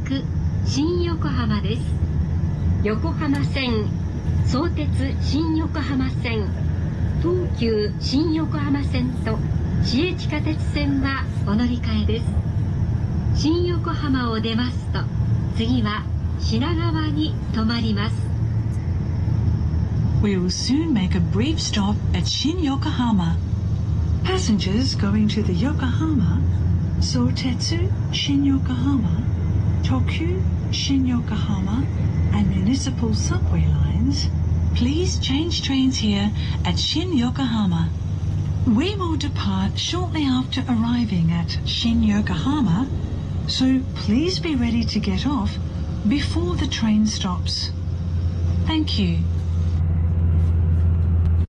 く新横浜です。横浜線、相鉄新横浜線、東急新横浜線と市営地下鉄線はお乗り換えです。新横浜を出ますと、次は品川に停まります。We will soon make a brief stop at Shin Yokohama. Passengers going to the Yokohama, Sotetsu Shin Yokohama, Tokyu Shin Yokohama, and municipal subway lines, please change trains here at Shin Yokohama. We will depart shortly after arriving at Shin Yokohama, so please be ready to get off before the train stops. Thank you.